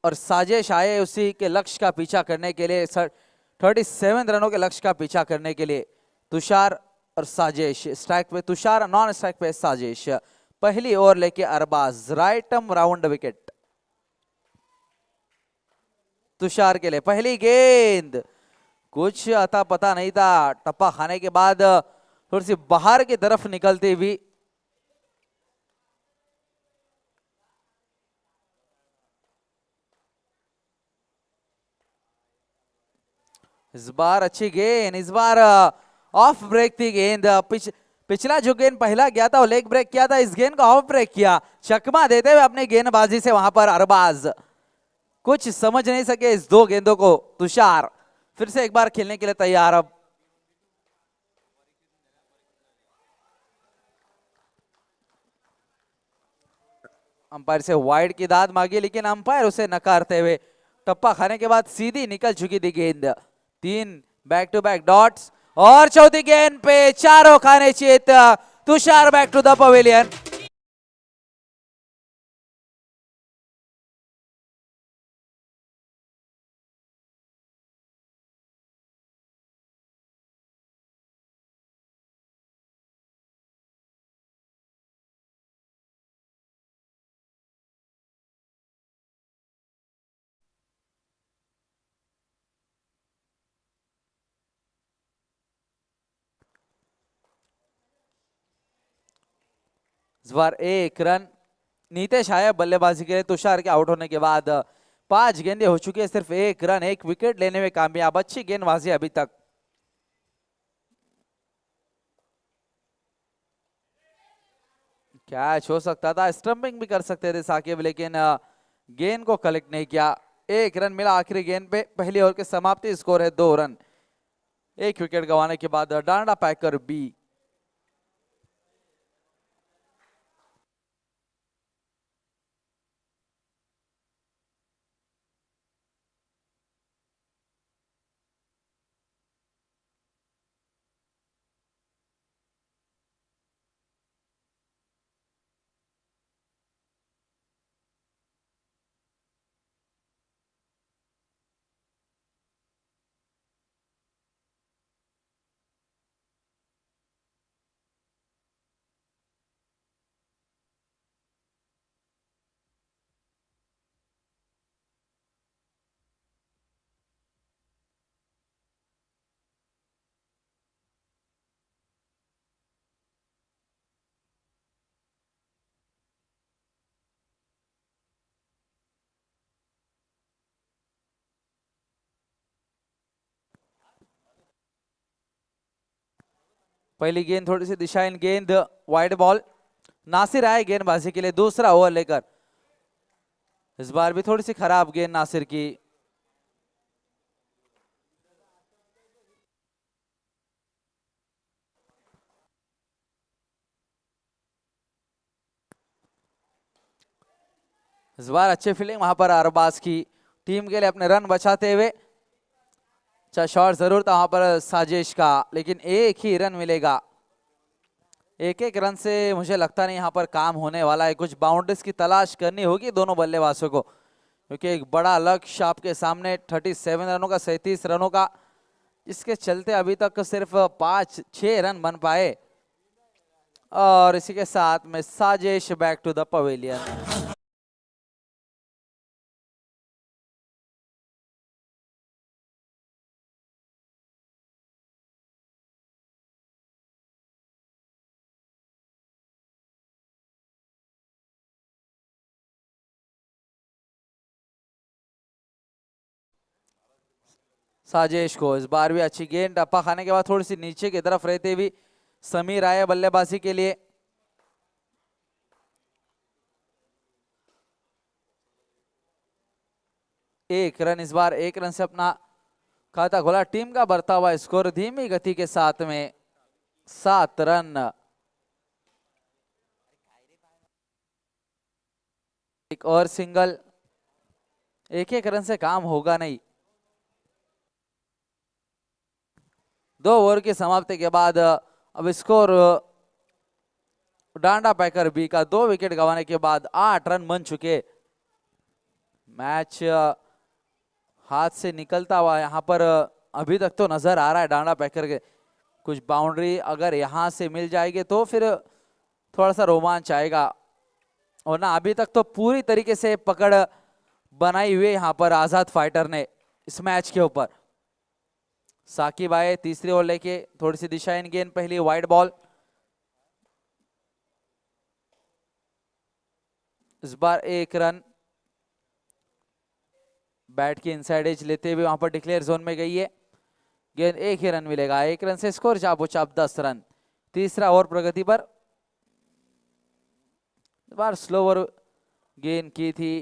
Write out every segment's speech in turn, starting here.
और साजिश आए उसी के लक्ष्य का पीछा करने के लिए, 37 रनों के लक्ष्य का पीछा करने के लिए। तुषार और साजिश स्ट्राइक पे, तुषार नॉन स्ट्राइक पे साजिश। पहली ओवर लेके Arbaaz, right arm round wicket Tushar के लिए। पहली गेंद कुछ अता पता नहीं था, टप्पा खाने के बाद थोड़ी सी बाहर की तरफ निकलती हुई। इस बार अच्छी गेंद, इस बार ऑफ ब्रेक थी गेंद। पिछला जो गेंद पहला गया था वो लेग ब्रेक किया था, इस गेंद को ऑफ ब्रेक किया। चकमा देते हुए अपनी गेंदबाजी से वहां पर अरबाज कुछ समझ नहीं सके इस दो गेंदों को। तुषार फिर से एक बार खेलने के लिए तैयार। अब अंपायर से वाइड की दाद मांगी, लेकिन अंपायर उसे नकारते हुए टप्पा खाने के बाद सीधी निकल चुकी थी गेंद। 3 बैक टू बैक डॉट्स और चौथी गेंद पे चारों खाने चित। Tushar back to the pavilion. इस बार 1 रन। नीतेश आया बल्लेबाजी के लिए तुषार के आउट होने के बाद। 5 गेंदें हो चुकी है, सिर्फ 1 रन, 1 विकेट लेने में कामयाब। अच्छी गेंदबाजी अभी तक। कैच हो सकता था, स्टंपिंग भी कर सकते थे साकिब, लेकिन गेंद को कलेक्ट नहीं किया। 1 रन मिला आखिरी गेंद पे। पहली ओवर की समाप्ति, स्कोर है 2 रन। 1 विकेट गंवाने के बाद डांडा पैकर बी। पहली गेंद थोड़ी सी दिशाहीन गेंद, वाइड बॉल। नासिर आए गेंदबाजी के लिए दूसरा ओवर लेकर। इस बार भी थोड़ी सी खराब गेंद नासिर की। इस बार अच्छी फील्डिंग वहां पर अरबाज की, टीम के लिए अपने रन बचाते हुए। अच्छा शॉट जरूर था वहां पर साजिश का, लेकिन एक ही रन मिलेगा। एक रन से मुझे लगता नहीं यहां पर काम होने वाला है। कुछ बाउंड्रीज की तलाश करनी होगी दोनों बल्लेबाजों को, क्योंकि एक बड़ा लक्ष्य आपके सामने 37 रनों का, 37 रनों का। इसके चलते अभी तक सिर्फ 5-6 रन बन पाए। और इसी के साथ में साजिश बैक टू द पवेलियन। साजिश को इस बार भी अच्छी गेंद, टप्पा खाने के बाद थोड़ी सी नीचे की तरफ रहते हुए समीर आए बल्लेबाजी के लिए। एक रन, इस बार 1 रन से अपना खाता खोला। टीम का बढ़ता हुआ स्कोर धीमी गति के साथ में 7 रन। एक और सिंगल, 1 रन से काम होगा नहीं। 2 ओवर की समाप्ति के बाद अब स्कोर डांडा पैकर बी का 2 विकेट गंवाने के बाद 8 रन बन चुके। मैच हाथ से निकलता हुआ यहाँ पर अभी तक तो नजर आ रहा है डांडा पैकर के। कुछ बाउंड्री अगर यहाँ से मिल जाएगी तो फिर थोड़ा सा रोमांच आएगा, और ना अभी तक तो पूरी तरीके से पकड़ बनाई हुई यहाँ पर आजाद फाइटर ने इस मैच के ऊपर। साकिब आए तीसरी ओवर लेके, थोड़ी सी दिशा इन गेंद, पहली वाइड बॉल। इस बार 1 रन, बैट की इनसाइड एज लेते हुए वहां पर डिक्लेयर जोन में गई है गेंद। 1 ही रन मिलेगा, 1 रन से स्कोर चापो चाप 10 रन। तीसरा ओवर प्रगति पर, इस बार स्लोवर गेंद की थी,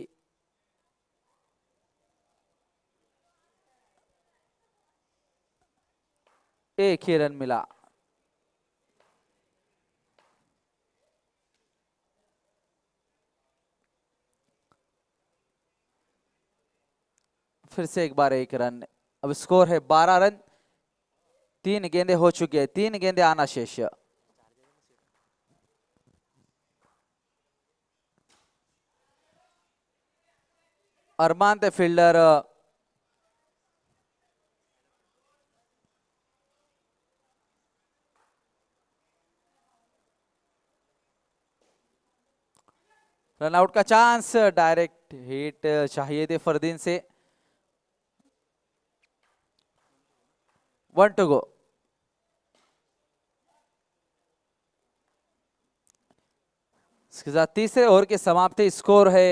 एक ही रन मिला। फिर से एक बार 1 रन। अब स्कोर है 12 रन, 3 गेंदे हो चुकी है, 3 गेंदे आना शेष। अरमान थे फील्डर, रनआउट का चांस, डायरेक्ट हिट चाहिए थे फरदीन से। 1 टू गो। इसके साथ तीसरे ओवर की समाप्ति, स्कोर है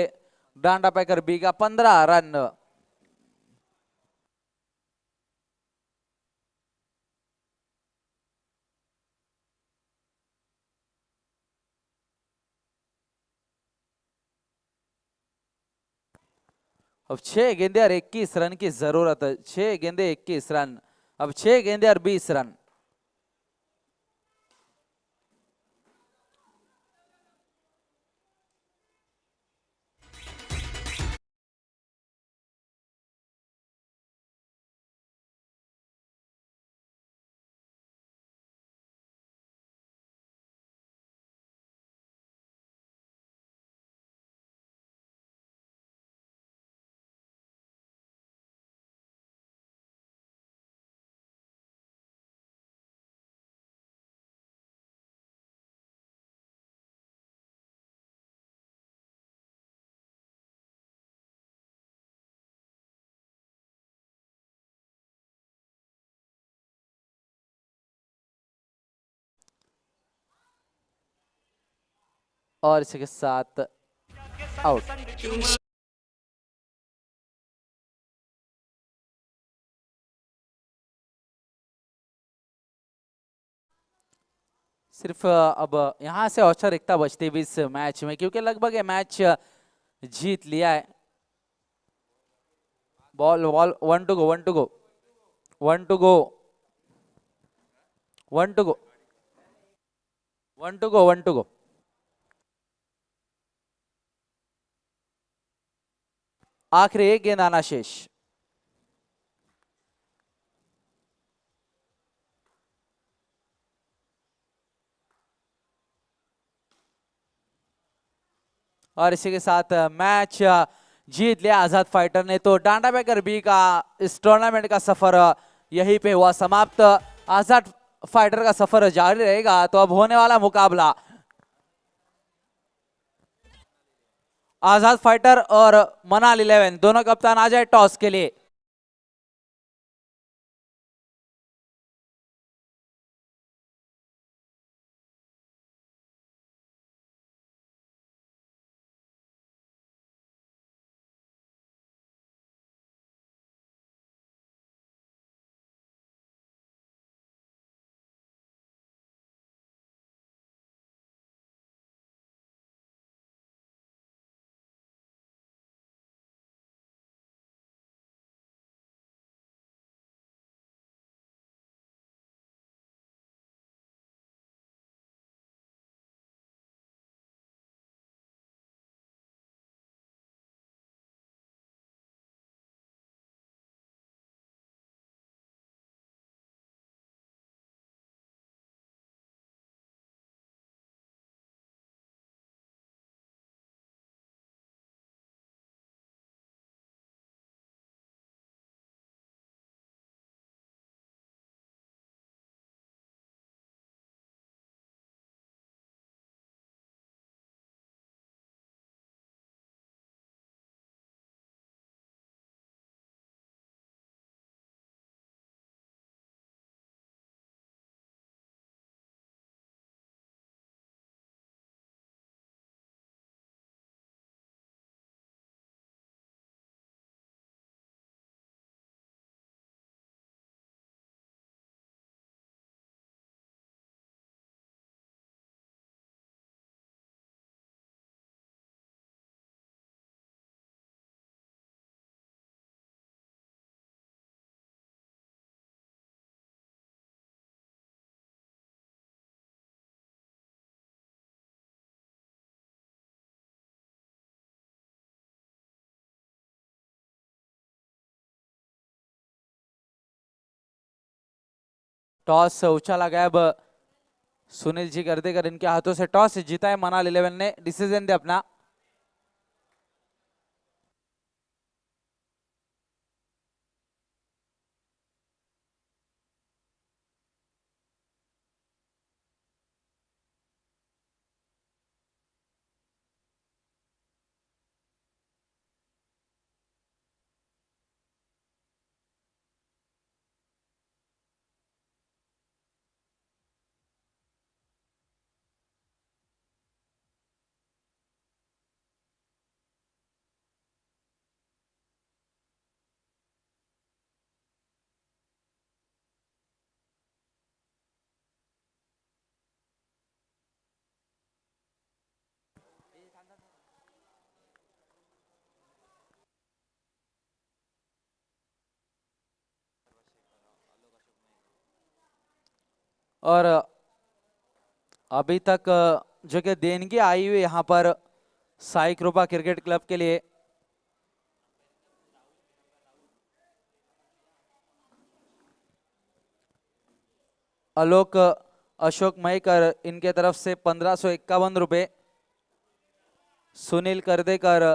डांडा पैकर बी का 15 रन। अब 6 गेंदे और 21 रन की जरूरत है, 6 गेंदे 21 रन, अब 6 गेंदे और 20 रन। और इसके साथ आउट। सिर्फ अब यहां से औपचारिकता बचती हुई इस मैच में, क्योंकि लगभग ये मैच जीत लिया है। Ball ball 1 to go, 1 to go, 1 to go, 1 to go, 1 to go, 1 to go. आखिरी एक गेंद आना शेष। और इसी के साथ मैच जीत लिया आजाद फाइटर ने। तो डांडा पैकर बी का इस टूर्नामेंट का सफर यहीं पे हुआ समाप्त। आजाद फाइटर का सफर जारी रहेगा। तो अब होने वाला मुकाबला आजाद फाइटर और मनाल 11, दोनों कप्तान आ जाए टॉस के लिए। टॉस उछाला गया। अब सुनील जी गर्देकर इनके हाथों से टॉस जीता है मनाल 11 ने। डिसीजन दे अपना। और अभी तक जो कि देनगी आई हुई यहाँ पर साई कृपा क्रिकेट क्लब के लिए। आलोक अशोक मयकर इनके तरफ से 1551 रुपए। सुनील करदेकर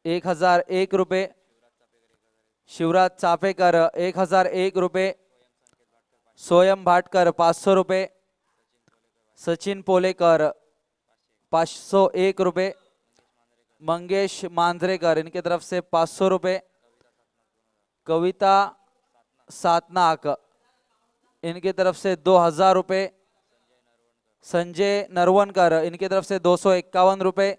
1001 रुपए। शिवराज चापेकर 1001 रुपए। सोयम भाटकर 500 रुपए। सचिन पोलेकर 501 रुपए। मंगेश मांजरेकर इनके तरफ से 500 रुपए। कविता सातनाक इनकी तरफ से 2000 रुपए। संजय नरवनकर इनकी तरफ से 251 रुपए।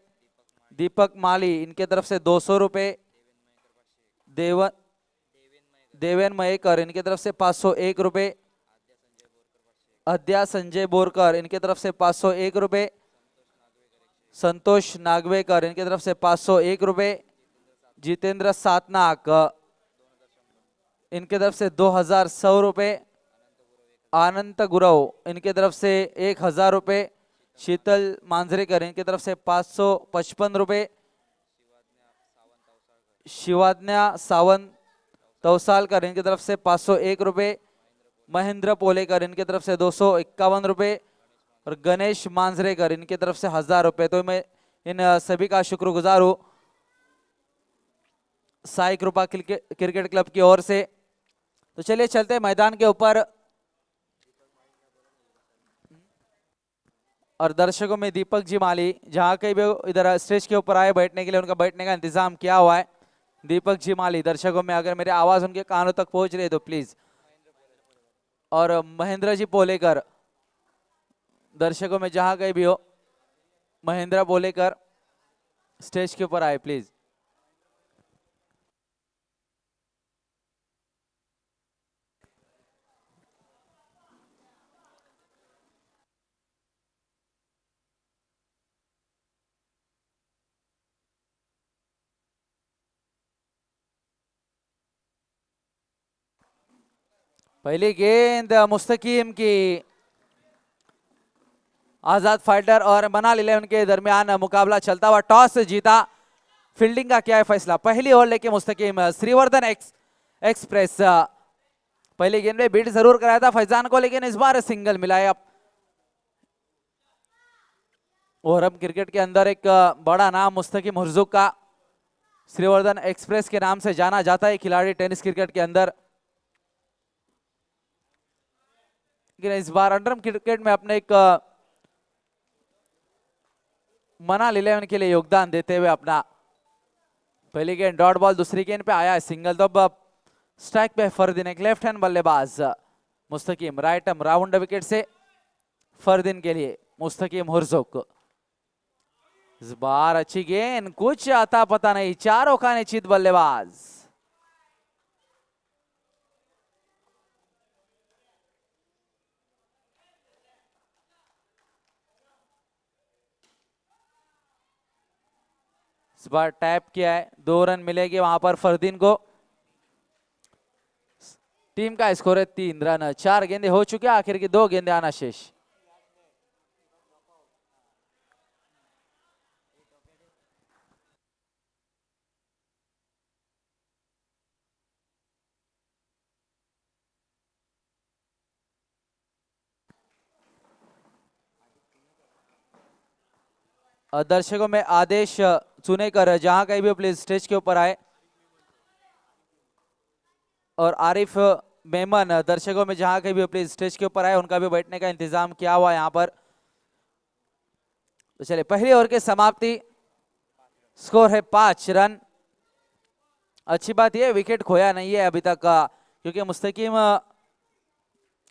दीपक माली इनके तरफ से 200 रुपए। देवेन मयेकर इनके तरफ से 501 रुपए। अद्या संजय बोरकर इनके तरफ से 501 रुपए। संतोष नागवेकर इनके तरफ से 501 रुपए। जितेंद्र सातनाक इनके तरफ से 2100 रुपए। आनंद गुरव इनके तरफ से 1000 रुपए। शीतल मांजरेकर इनके तरफ से 555 रुपए। शिवाज्ञा सावंत तौसालकर इनकी तरफ से 501 रुपए। महेंद्र पोलेकर इनकी तरफ से 251 रुपए और गणेश मांजरेकर इनकी तरफ से 1000 रुपए। तो मैं इन सभी का शुक्रगुजार हूं साई कृपा क्रिकेट क्लब की ओर से। तो चलिए चलते हैं मैदान के ऊपर। और दर्शकों में दीपक जी माली जहां कहीं भी इधर स्टेज के ऊपर आए बैठने के लिए उनका बैठने का इंतजाम किया हुआ है। दीपक जी माली दर्शकों में अगर मेरी आवाज उनके कानों तक पहुंच रही है तो प्लीज। और महेंद्र जी पोलेकर दर्शकों में जहां कहीं भी हो महेंद्र पोलेकर स्टेज के ऊपर आए प्लीज। पहली गेंद मुस्तकीम की। आजाद फाइटर और मनाल 11 के दरमियान मुकाबला चलता हुआ। टॉस जीता। फील्डिंग का क्या है फैसला। पहली ओवर लेके मुस्तकीम श्रीवर्धन एक्सप्रेस पहली गेंद में बीट जरूर कराया था फैजान को लेकिन इस बार सिंगल मिला है। और अब क्रिकेट के अंदर एक बड़ा नाम मुस्तकीम हुर्जुक का श्रीवर्धन एक्सप्रेस के नाम से जाना जाता है खिलाड़ी टेनिस क्रिकेट के अंदर। लेकिन इस बार अंडर क्रिकेट में अपने एक मनाल 11 के लिए योगदान देते हुए अपना पहली गेंद डॉट बॉल दूसरी गेंद पे आया है सिंगल। तो अब स्ट्राइक पे फरदीन एक लेफ्ट हैंड बल्लेबाज मुस्तकीम राइट आर्म राउंड विकेट से फरदीन के लिए मुस्तकीम हुर्जुक। इस बार अच्छी गेंद कुछ आता पता नहीं चारों का निश्चित बल्लेबाज। इस बार टैप किया है 2 रन मिलेंगे वहां पर फरदीन को। टीम का स्कोर है 3 रन। 4 गेंदे हो चुके आखिर की 2 गेंदे आना शेष। दर्शकों में आदेश सुनेकर जहां कहीं भी प्लीज स्टेज के ऊपर आए। और आरिफ मेमन दर्शकों में जहां कहीं भी प्लीज स्टेज के ऊपर आए, उनका भी बैठने का इंतजाम किया हुआ है यहाँ पर। तो चलिए पहली ओवर की समाप्ति, स्कोर है 5 रन। अच्छी बात यह विकेट खोया नहीं है अभी तक का, क्योंकि मुस्तकीम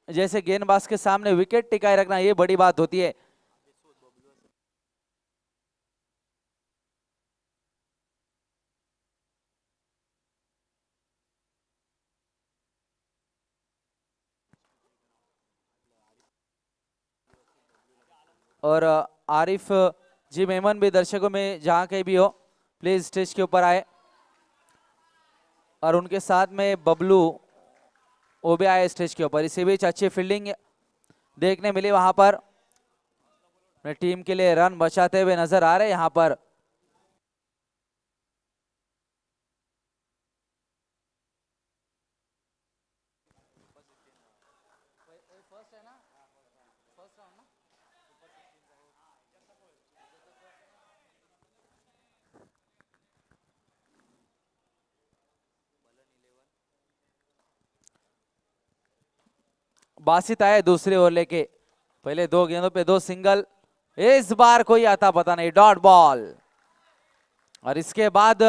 जैसे गेंदबाज के सामने विकेट टिकाए रखना ये बड़ी बात होती है। और आरिफ जी मेमन भी दर्शकों में जहां कहीं भी हो प्लीज स्टेज के ऊपर आए। और उनके साथ में बबलू वो भी आए स्टेज के ऊपर। इसी बीच अच्छी फील्डिंग देखने मिली वहां पर, अपने टीम के लिए रन बचाते हुए नजर आ रहे यहां पर। बासित आए दूसरी ओवर लेके, पहले 2 गेंदों पे 2 सिंगल, इस बार कोई आता पता नहीं, डॉट बॉल। और इसके बाद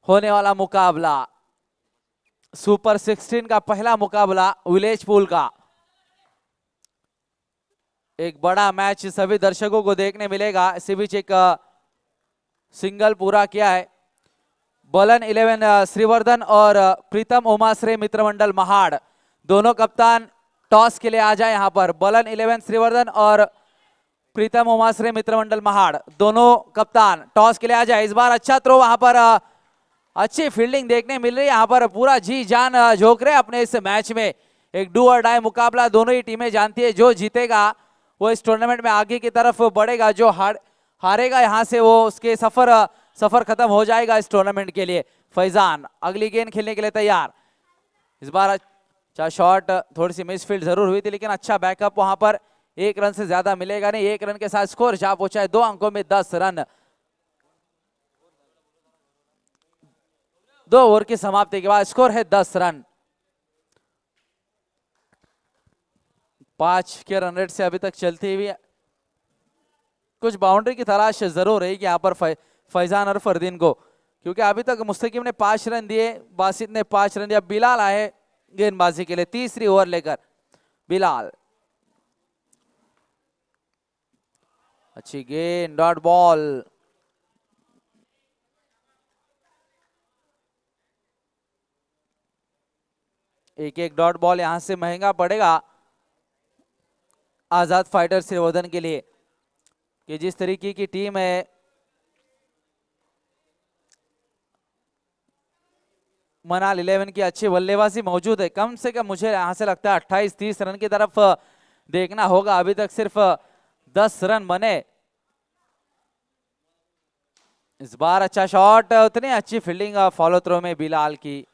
होने वाला मुकाबला सुपर 16 का पहला मुकाबला विलेज पूल का, एक बड़ा मैच सभी दर्शकों को देखने मिलेगा। इसी बीच एक सिंगल पूरा किया है बलन 11 श्रीवर्धन और प्रीतम उमाश्रे मित्रमंडल महाड़, दोनों कप्तान टॉस के लिए आ जाए यहां पर। बलन 11 श्रीवर्धन और प्रीतम उमाश्रे मित्रमंडल महाड़ दोनों कप्तान टॉस के लिए आ जाए। इस बार अच्छा थ्रो वहां पर, अच्छी फील्डिंग देखने मिल रही है यहाँ पर, पूरा जी जान झोंक रहे अपने इस मैच में। एक डू और डाई मुकाबला, दोनों ही टीमें जानती है जो जीतेगा वो इस टूर्नामेंट में आगे की तरफ बढ़ेगा, जो हारेगा यहाँ से वो उसके सफर खत्म हो जाएगा इस टूर्नामेंट के लिए। फैजान अगली गेंद खेलने के लिए तैयार। इस बार अच्छा शॉट, थोड़ी सी मिसफील्ड जरूर हुई थी, लेकिन अच्छा बैकअप वहां पर। 1 रन से ज्यादा मिलेगा नहीं, 1 रन के साथ स्कोर जा पहुंचा है 2 अंकों में 10 रन। 2 ओवर की समाप्ति के बाद स्कोर है 10 रन। 5 के रन रेट से अभी तक चलती हुई कुछ बाउंड्री की तलाश जरूर रहेगी यहाँ पर फैजान और फरदीन को, क्योंकि अभी तक मुस्तकीम ने 5 रन दिए, बासित ने 5 रन दिया। बिलाल आए गेंदबाजी के लिए तीसरी ओवर लेकर। बिलाल अच्छी गेंद, डॉट बॉल। एक डॉट बॉल यहां से महंगा पड़ेगा आजाद फाइटर श्रीवर्धन के लिए, कि जिस तरीके की टीम है मनाल 11 की अच्छी बल्लेबाजी मौजूद है। कम से कम मुझे यहां से लगता है 28-30 रन की तरफ देखना होगा, अभी तक सिर्फ 10 रन बने। इस बार अच्छा शॉट, उतनी अच्छी फील्डिंग फॉलो थ्रो में बिलाल की।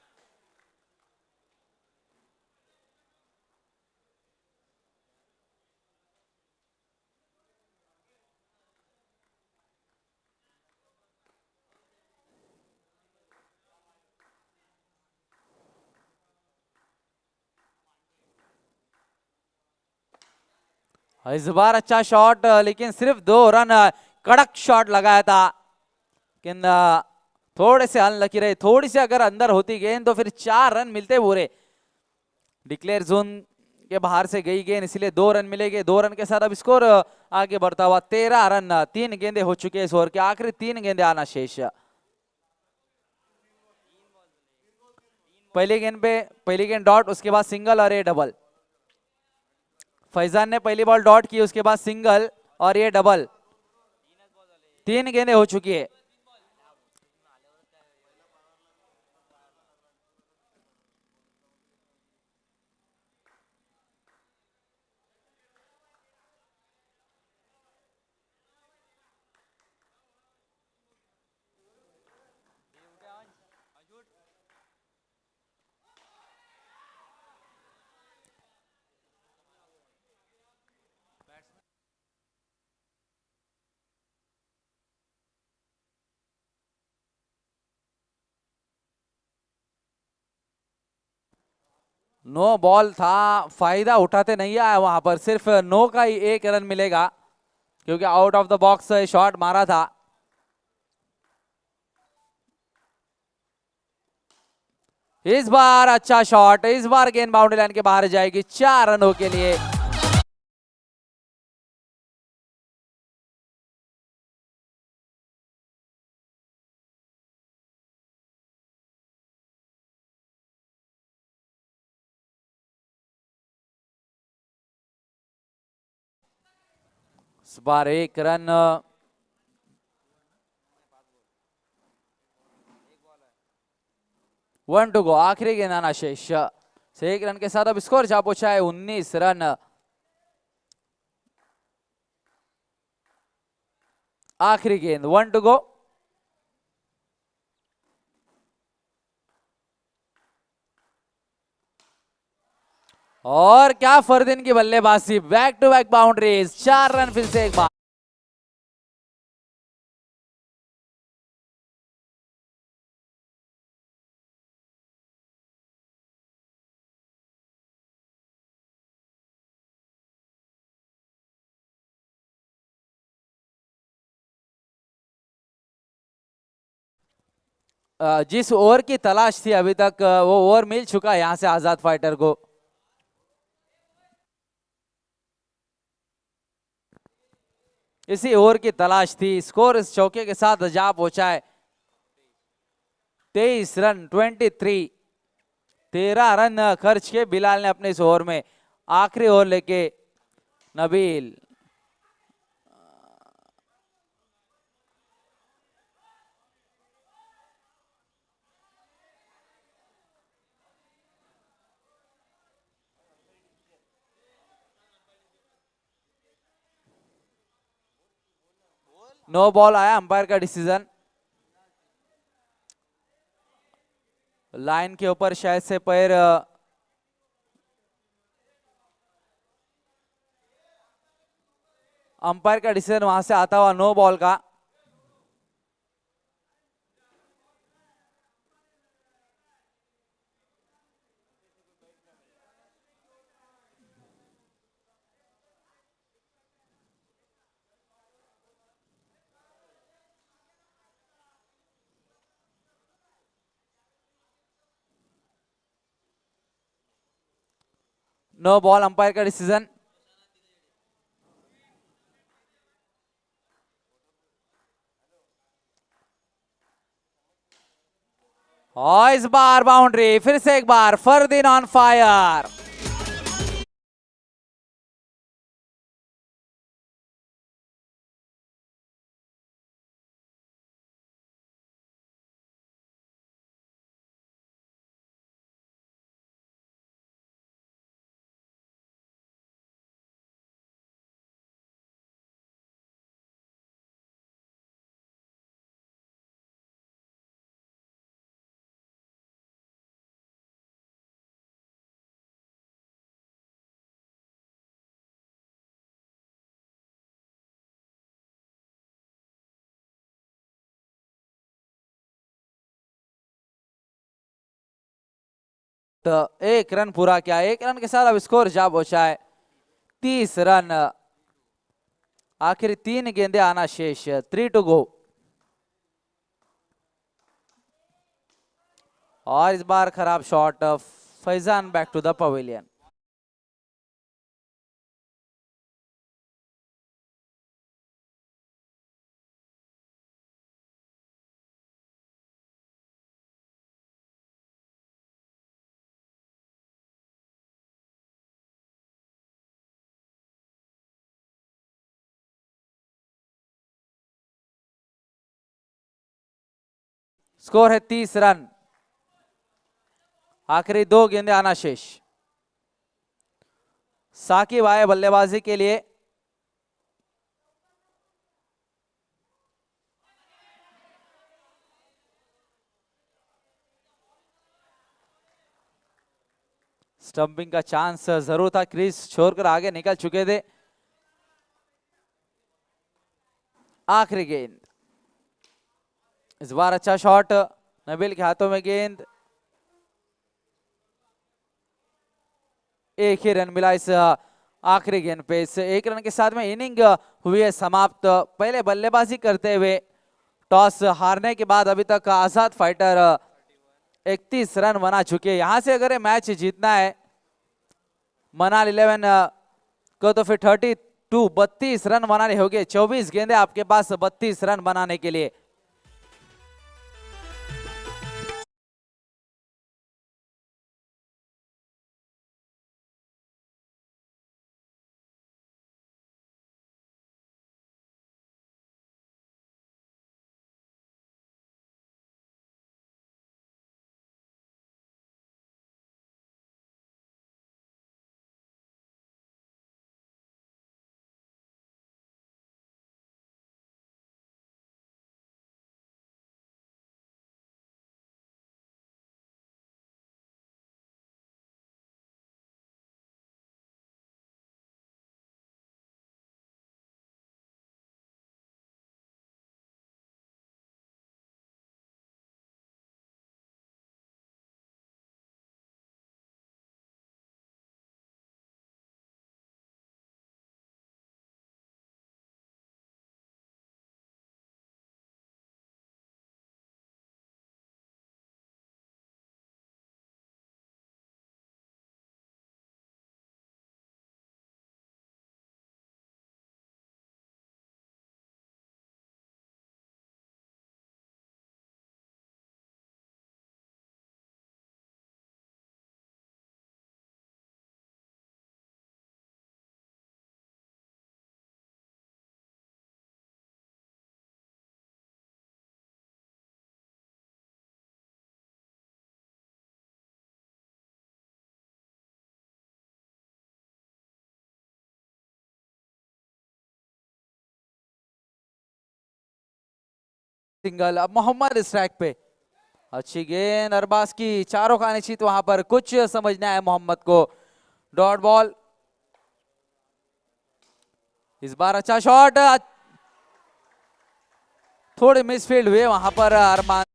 इस बार अच्छा शॉट, लेकिन सिर्फ 2 रन, कड़क शॉट लगाया था, लेकिन थोड़े से अनलकी रहे। थोड़ी सी अगर अंदर होती गेंद तो फिर 4 रन मिलते पूरे। डिक्लेयर जोन के बाहर से गई गेंद, इसलिए 2 रन मिलेंगे। 2 रन के साथ अब स्कोर आगे बढ़ता हुआ 13 रन। 3 गेंदे हो चुके हैं इस ओवर के, आखिरी 3 गेंदे आना शेष। पहली गेंद डॉट, उसके बाद सिंगल और ये डबल। फैजान ने पहली बॉल डॉट की, उसके बाद सिंगल और ये डबल। 3 गेंदें हो चुकी है। नो बॉल था, फायदा उठाते नहीं आया वहां पर, सिर्फ नो का ही 1 रन मिलेगा क्योंकि out of the box shot मारा था। इस बार अच्छा शॉट, इस बार गेंद बाउंड्री लाइन के बाहर जाएगी 4 रनों के लिए। इस बार 1 रन, 1 टू गो, आखिरी गेंद आना शेष। से 1 रन के साथ अब स्कोर जा पहुंचा है 19 रन। आखिरी गेंद, 1 टू गो। और क्या फरदीन की बल्लेबाजी, back to back boundaries, 4 run फिर से एक बार। जिस ओवर की तलाश थी अभी तक वो ओवर मिल चुका है यहां से आजाद फाइटर को। इसी ओवर की तलाश थी। स्कोर इस चौके के साथ जा पहुंचा है 23 रन, 23। 13 रन खर्च के बिलाल ने अपने इस ओवर में। आखिरी ओवर लेके नबील। नो बॉल आया, अंपायर का डिसीजन। लाइन के ऊपर शायद से पैर, अंपायर का डिसीजन वहां से आता हुआ नो बॉल का। नो बॉल, अंपायर का डिसीजन। और इस बार बाउंड्री, फिर से एक बार फरदीन ऑन फायर। तो 1 रन पूरा किया, 1 रन के साथ अब स्कोर जा पहुंचा है 30 रन। आखिर 3 गेंदे आना शेष, 3 टू गो। और इस बार खराब shot, Faizan back to the pavilion. Score है 30 रन, आखिरी 2 गेंदे आना शेष। साकिब आए बल्लेबाजी के लिए। स्टंपिंग का चांस जरूर था, क्रीज छोड़कर आगे निकल चुके थे। आखिरी गेंद, इस बार अच्छा शॉट, नबील के हाथों में गेंद। एक ही रन मिला इस आखिरी गेंद पे। इस एक रन के साथ में इनिंग हुई है समाप्त। पहले बल्लेबाजी करते हुए टॉस हारने के बाद अभी तक आजाद फाइटर 31 रन बना चुके हैं। यहां से अगर मैच जीतना है मनाल 11 को तो फिर 32 रन बनाने होंगे। 24 गेंदे आपके पास 32 रन बनाने के लिए। सिंगल। अब मोहम्मद स्ट्राइक पे। अच्छी गेंद अरबाज की, चारों का निश्चित वहां पर कुछ समझना है मोहम्मद को। Dot ball. इस बार अच्छा शॉट, थोड़े मिसफील्ड हुए वहां पर अरमान।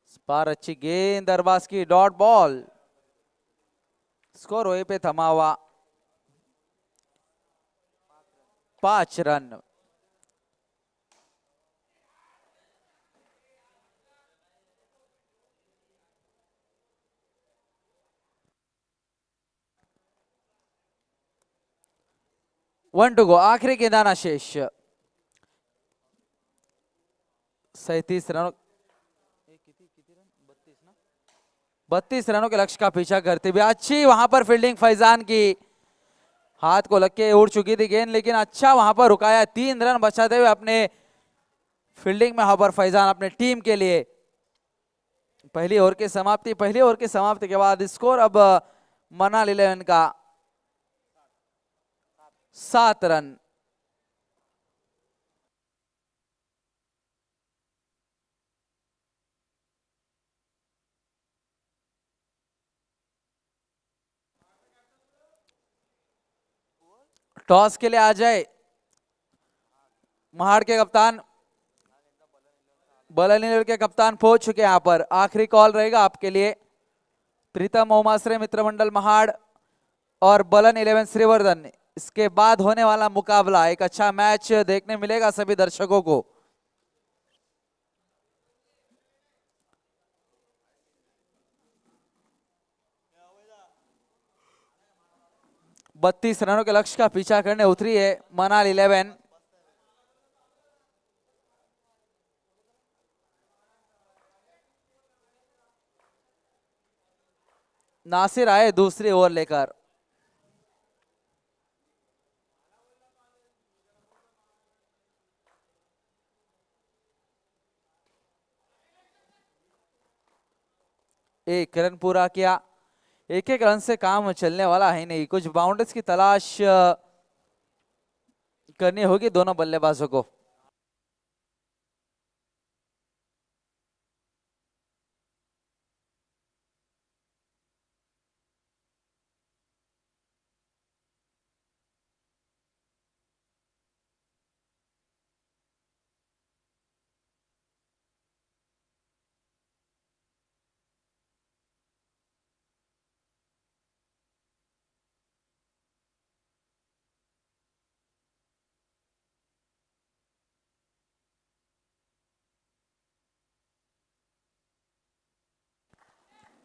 इस बार अच्छी गेंद अरबाज की, डॉट बॉल। स्कोर वहीं पे थमा हुआ, 5 रन। वन टू गो, आखिरी गेंदाना शेष। 37 रनों, 32 रनों के लक्ष्य का पीछा करते हुए अच्छी वहां पर फील्डिंग फैजान की। हाथ को लग के उड़ चुकी थी गेंद, लेकिन अच्छा वहां पर रुकाया। 3 रन बचाते हुए अपने फील्डिंग में वहां पर फैजान अपने टीम के लिए। पहली ओवर की समाप्ति के बाद स्कोर अब मनाल 11 का 7 रन। टॉस के लिए आ जाए महाड़ के कप्तान, बल्लनिल के कप्तान पहुंच चुके हैं यहाँ पर। आखिरी कॉल रहेगा आपके लिए। प्रीतम ओमाश्रे मित्रमंडल महाड़ और बलन 11 श्रीवर्धन, इसके बाद होने वाला मुकाबला एक अच्छा मैच देखने मिलेगा सभी दर्शकों को। 32 रनों के लक्ष्य का पीछा करने उतरी है मनाल 11। नासिर आए दूसरी ओवर लेकर। एक रन पूरा किया। एक एक रन से काम चलने वाला है नहीं, कुछ बाउंड्रीज की तलाश करनी होगी दोनों बल्लेबाजों को।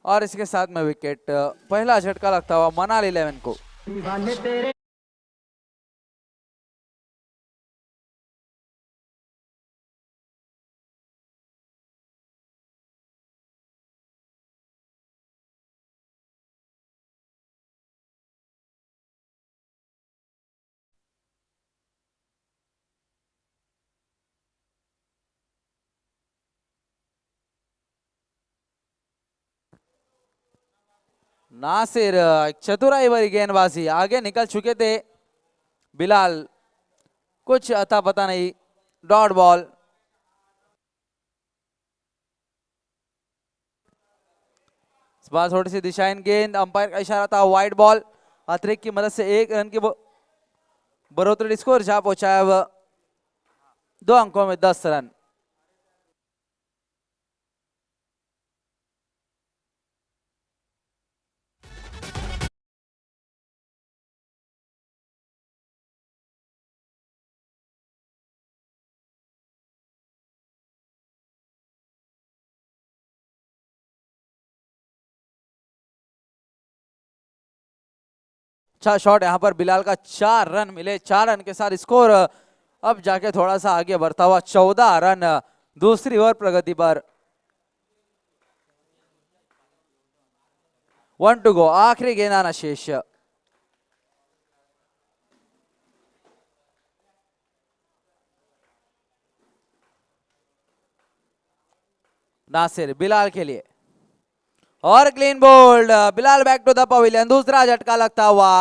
और इसके साथ में विकेट, पहला झटका लगता हुआ मनाली 11 को। नासिर एक चतुराई भरी गेंदबाजी, आगे निकल चुके थे बिलाल, कुछ अता पता नहीं, डॉट बॉल। इस बार थोड़ी सी दिशाहीन गेंद, अंपायर का इशारा था वाइड बॉल। अतिरिक्त की मदद से एक रन की बढ़ोतरी स्कोर जा पहुंचाया, वह 2 अंकों में 10 रन। अच्छा शॉट यहां पर बिलाल का, 4 रन मिले, 4 रन के साथ स्कोर अब जाके थोड़ा सा आगे बढ़ता हुआ 14 रन दूसरी ओवर प्रगति पर। 1 टू गो, आखिरी गेंद आना शेष। नासिर बिलाल के लिए और clean bowled, Bilal back to the pavilion, दूसरा झटका लगता हुआ।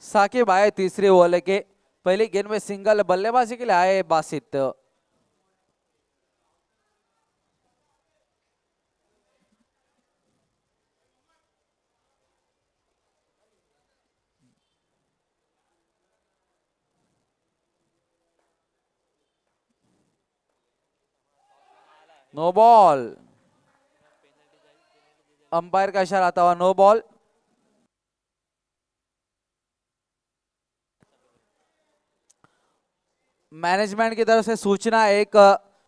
साकिब आए तीसरे ओवर लेके, पहली गेंद में सिंगल, बल्लेबाजी के लिए आए बासित। नो बॉल, अंपायर का इशारा आता हुआ नो बॉल। मैनेजमेंट की तरफ से सूचना एक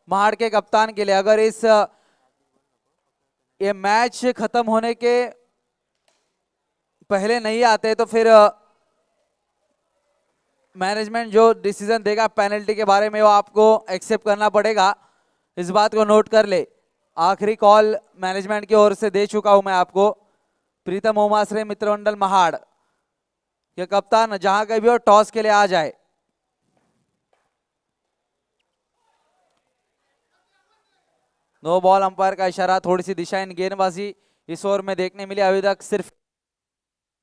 महाड़ के कप्तान के लिए, अगर इस ये मैच खत्म होने के पहले नहीं आते तो फिर मैनेजमेंट जो डिसीजन देगा पेनल्टी के बारे में वो आपको एक्सेप्ट करना पड़ेगा, इस बात को नोट कर ले। आखिरी कॉल मैनेजमेंट की ओर से दे चुका हूं मैं आपको। प्रीतम ओमाश्रय मित्रमंडल महाड़ के कप्तान जहां कहीं भी हो टॉस के लिए आ जाए। नो बॉल, अंपायर का इशारा, थोड़ी सी दिशाहीन गेंदबाजी इस ओवर में देखने मिली। अभी तक सिर्फ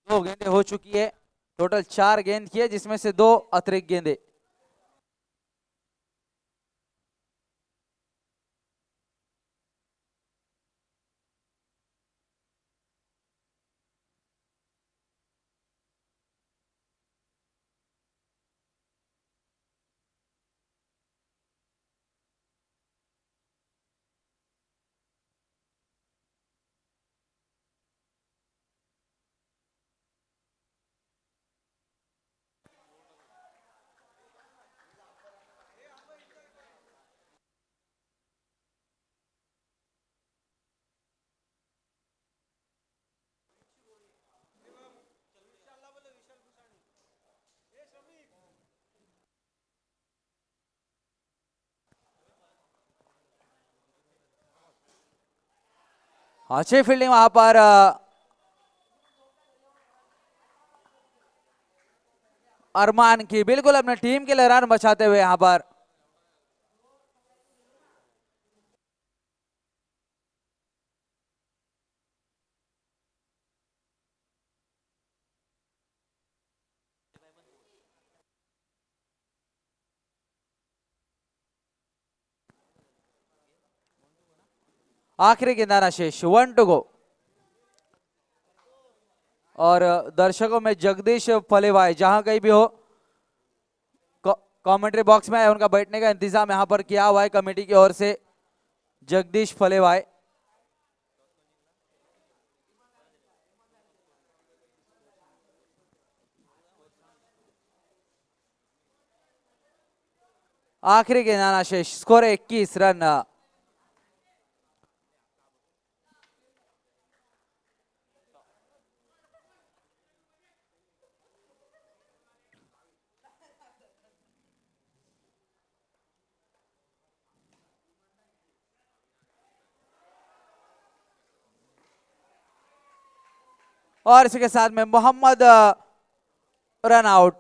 2 गेंदें हो चुकी है, टोटल 4 गेंद की है जिसमें से 2 अतिरिक्त गेंदें। अच्छी फील्डिंग वहां पर अरमान की, बिल्कुल अपने टीम के लिए रन बचाते हुए यहां पर। आखिरी गेंदाना शेष, 1 टू गो। और दर्शकों में जगदीश फलेवाई जहां कहीं भी हो, कमेंट्री बॉक्स में उनका बैठने का इंतजाम यहां पर किया हुआ है कमेटी की ओर से। जगदीश फलेवाई, आखिरी गेंदाना शेष, स्कोर 21 रन। और इसके साथ में मोहम्मद रन आउट।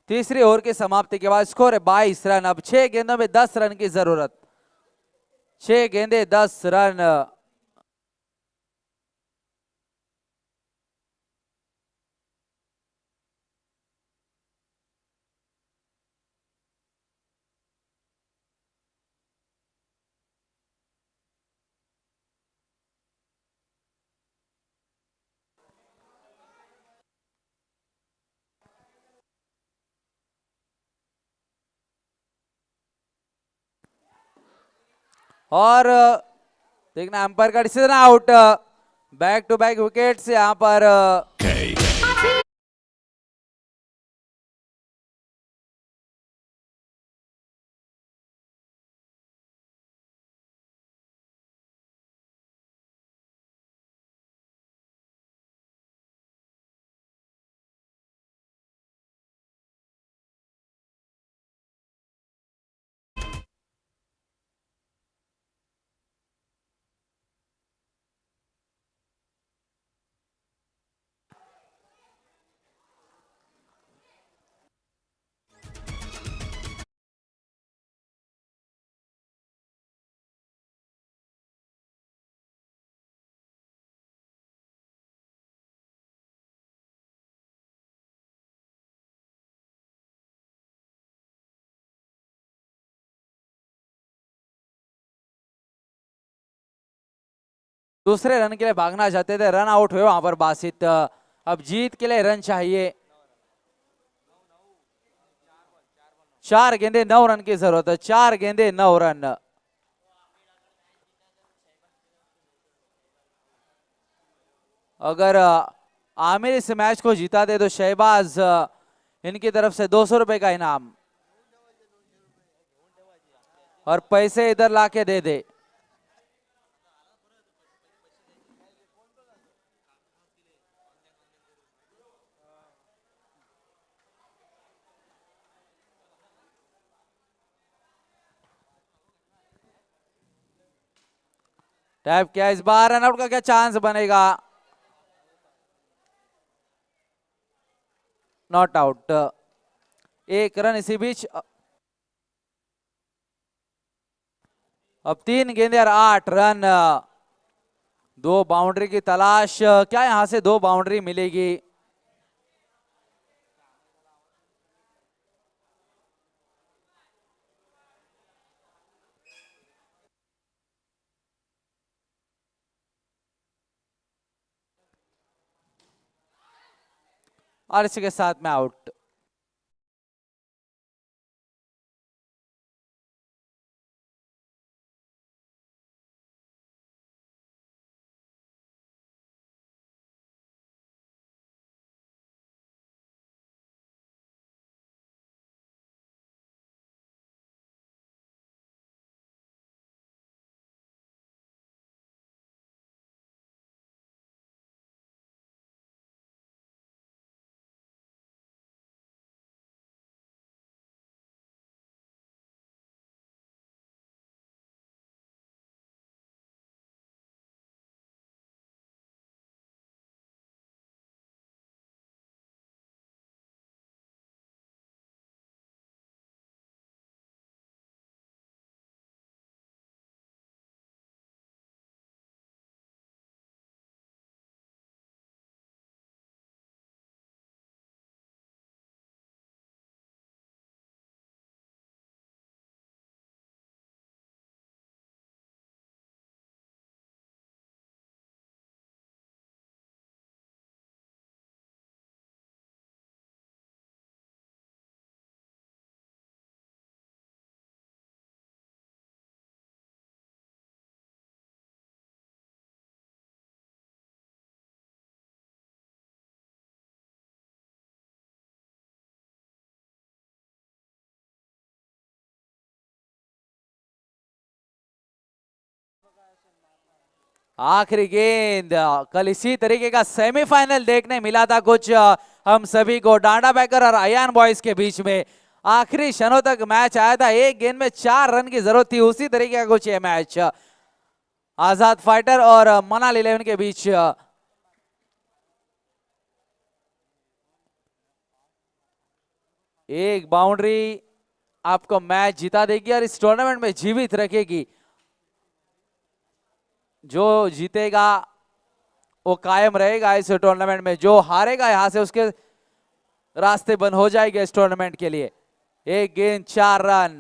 तीसरी ओवर की समाप्ति के बाद स्कोर है 22 रन। अब 6 गेंदों में 10 रन की जरूरत, 6 गेंदे 10 रन। और देखना अंपायर का decision, out. Back to back wickets यहां पर। दूसरे रन के लिए भागना चाहते थे, रन आउट हुए वहां पर बासित। अब जीत के लिए रन चाहिए। 4 गेंदे 9 रन की जरूरत है, 4 गेंदे 9 रन। अगर आमिर इस मैच को जीता दे तो शहबाज इनकी तरफ से 200 रुपए का इनाम और पैसे इधर लाके दे दे। टैप किया, इस बार रनआउट का क्या चांस बनेगा? Not out. 1 रन इसी बीच। अब 3 गेंदे और 8 रन। 2 बाउंड्री की तलाश, क्या यहां से 2 बाउंड्री मिलेगी? और इसके साथ में आउट। आखिरी गेंद। कल इसी तरीके का सेमीफाइनल देखने मिला था कुछ हम सभी को, डांडा बैकर और अयान बॉयज के बीच में। आखिरी क्षणों तक मैच आया था, एक गेंद में 4 रन की जरूरत थी, उसी तरीके का कुछ ये मैच आजाद फाइटर और मनाल 11 के बीच। एक बाउंड्री आपको मैच जिता देगी और इस टूर्नामेंट में जीवित रखेगी। जो जीतेगा वो कायम रहेगा इस टूर्नामेंट में, जो हारेगा यहां से उसके रास्ते बंद हो जाएंगे इस टूर्नामेंट के लिए। एक गेंद 4 रन।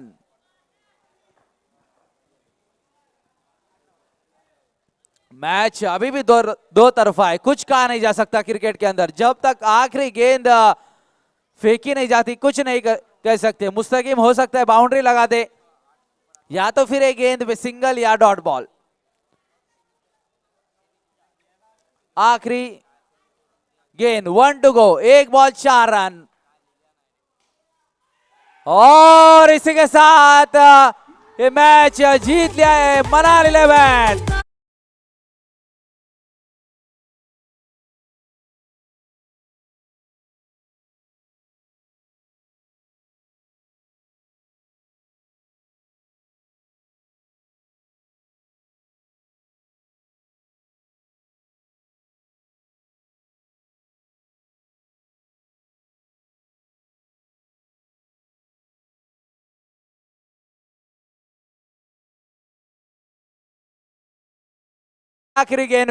मैच अभी भी दो तरफा है, कुछ कहा नहीं जा सकता क्रिकेट के अंदर। जब तक आखिरी गेंद फेंकी नहीं जाती कुछ नहीं कह सकते। मुस्तकीम हो सकता है बाउंड्री लगा दे, या तो फिर एक गेंद पे सिंगल या डॉट बॉल। आखिरी गेंद, 1 टू गो, एक बॉल 4 रन। और इसी के साथ ये मैच जीत लिया है मनाल 11। आखिरी गेंद